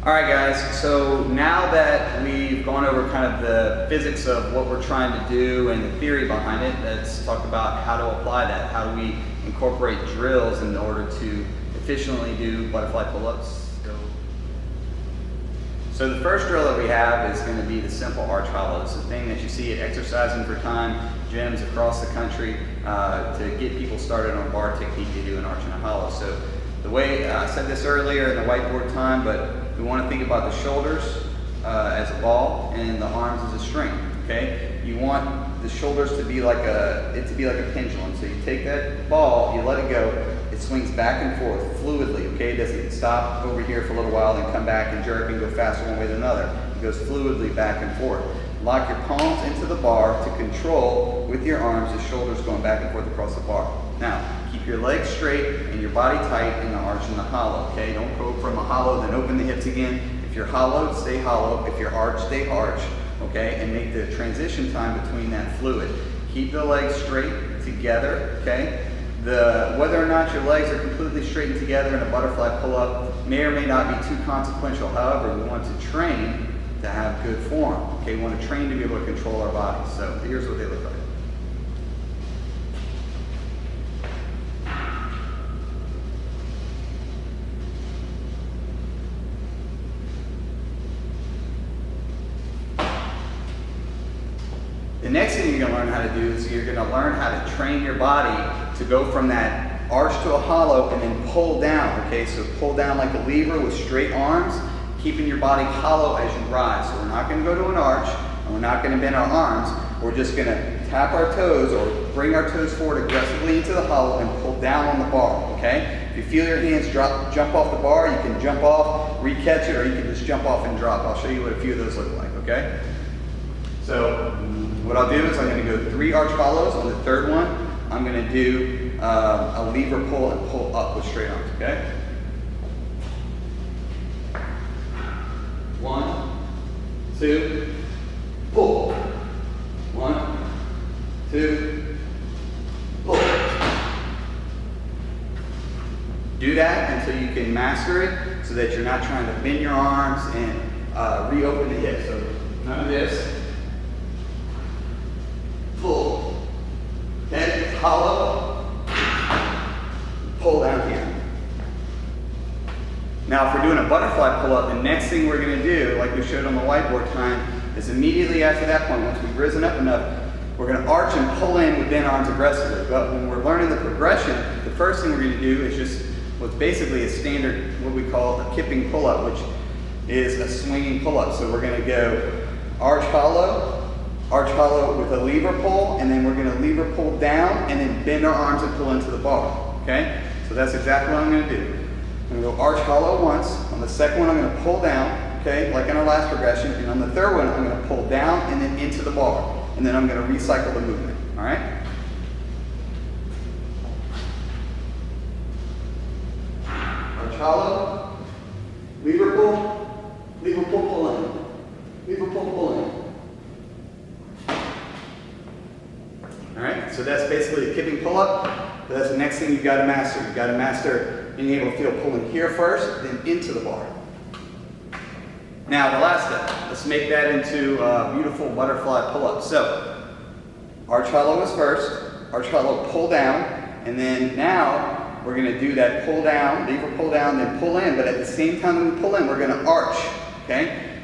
All right, guys, so now that we've gone over kind of the physics of what we're trying to do and the theory behind it, let's talk about how to apply that. How do we incorporate drills in order to efficiently do butterfly pull-ups? So the first drill that we have is going to be the simple arch hollow. It's the thing that you see at Exercising for Time gyms across the country to get people started on bar technique to do an arch and a hollow. So the way I said this earlier in the whiteboard time, but we want to think about the shoulders as a ball and the arms as a string. Okay, you want the shoulders to be like a pendulum. So you take that ball, you let it go, it swings back and forth fluidly. Okay, it doesn't stop over here for a little while and come back and jerk and go faster one way than another. It goes fluidly back and forth. Lock your palms into the bar to control with your arms the shoulders going back and forth across the bar. Now, keep your legs straight and your body tight in the arch and the hollow, okay? Don't go from a hollow, then open the hips again. If you're hollow, stay hollow. If you're arched, stay arched, okay? And make the transition time between that fluid. Keep the legs straight together, okay? Whether or not your legs are completely straightened together in a butterfly pull-up may or may not be too consequential. However, we want to train to have good form, okay? We want to train to be able to control our bodies. So here's what they look like. The next thing you're going to learn how to do is you're going to learn how to train your body to go from that arch to a hollow and then pull down, okay? So pull down like a lever with straight arms, keeping your body hollow as you rise. So we're not going to go to an arch, and we're not going to bend our arms. We're just going to tap our toes or bring our toes forward aggressively into the hollow and pull down on the bar, okay? If you feel your hands jump off the bar, you can jump off, re-catch it, or you can just jump off and drop. I'll show you what a few of those look like, okay? So what I'll do is I'm going to go 3 arch hollows. On the third one, I'm going to do a lever pull and pull up with straight arms, okay? 1, 2, pull. 1, 2, pull. Do that until you can master it so that you're not trying to bend your arms and reopen the hips. So none of this. Pull. Okay, hollow. Pull down here. Now, if we're doing a butterfly pull-up, the next thing we're going to do, like we showed on the whiteboard time, is immediately after that point, once we've risen up enough, we're going to arch and pull in with bent arms aggressively. But when we're learning the progression, the first thing we're going to do is just what's basically a standard, what we call a kipping pull-up, which is a swinging pull-up. So we're going to go arch hollow with a lever pull, and then we're going to lever pull down and then bend our arms and pull into the bar, okay? So that's exactly what I'm going to do. I'm going to go arch hollow once. On the second one, I'm going to pull down, okay, like in our last progression. And on the third one, I'm going to pull down and then into the bar. And then I'm going to recycle the movement, all right? Arch hollow, lever pull, pull in. Lever pull, pull in. All right, so that's basically a kipping pull-up. But that's the next thing you've got to master. You've got to master being able to feel pulling here first, then into the bar. Now, the last step, let's make that into a beautiful butterfly pull-up. So, arch hollow is first, arch hollow pull down, and then now we're going to do that pull down, lever pull down, then pull in, but at the same time that we pull in, we're going to arch, okay?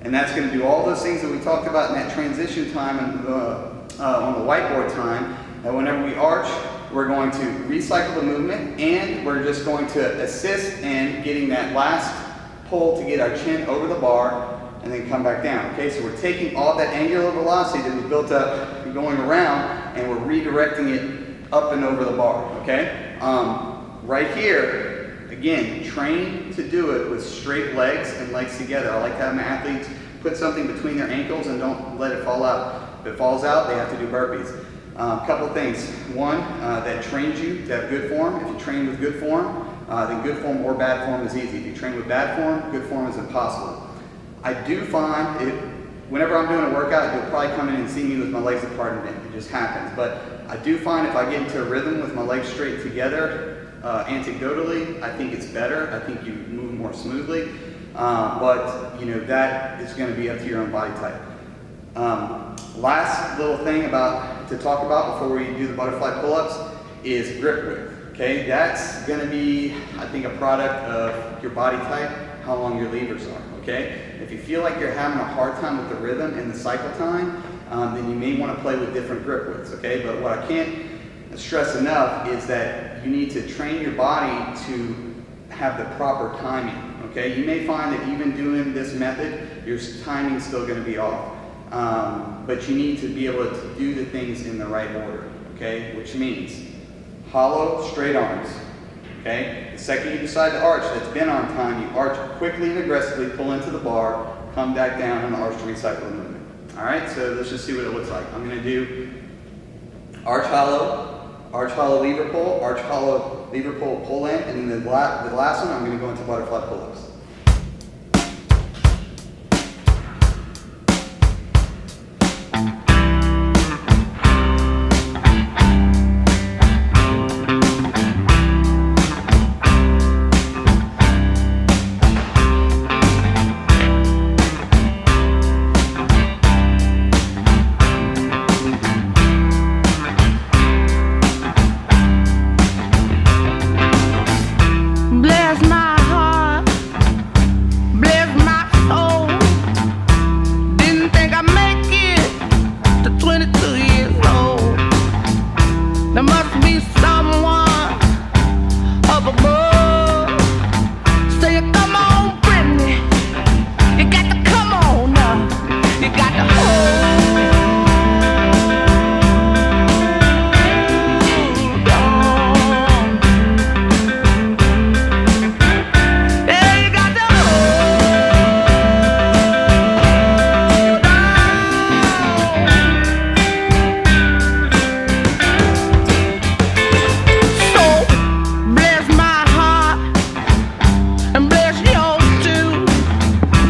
And that's going to do all those things that we talked about in that transition time and on the whiteboard time. And whenever we arch, we're going to recycle the movement, and we're just going to assist in getting that last pull to get our chin over the bar and then come back down. Okay, so we're taking all that angular velocity that we built up going around, and we're redirecting it up and over the bar. Okay, right here, again, train to do it with straight legs and legs together. I like to have my athletes put something between their ankles and don't let it fall out. If it falls out, they have to do burpees. A couple of things. One, that trains you to have good form. If you train with good form, then good form or bad form is easy. If you train with bad form, good form is impossible. I do find, whenever I'm doing a workout, you'll probably come in and see me with my legs apart in it. It just happens. But I do find if I get into a rhythm with my legs straight together, anecdotally, I think it's better. I think you move more smoothly. but you know, that is going to be up to your own body type. Last little thing to talk about before we do the butterfly pull-ups is grip width. Okay, that's going to be, I think, a product of your body type, how long your levers are. Okay, if you feel like you're having a hard time with the rhythm and the cycle time, then you may want to play with different grip widths. Okay, but what I can't stress enough is that you need to train your body to have the proper timing. Okay, you may find that even doing this method, your timing is still going to be off, but you need to be able to do the things in the right order. Okay, which means hollow, straight arms. Okay, the second you decide to arch, that's been on time, you arch quickly and aggressively, pull into the bar, come back down and arch to recycle the movement. All right, so let's just see what it looks like. I'm going to do arch hollow lever pull, arch hollow lever pull, pull in, and then the last one I'm going to go into butterfly pull-ups.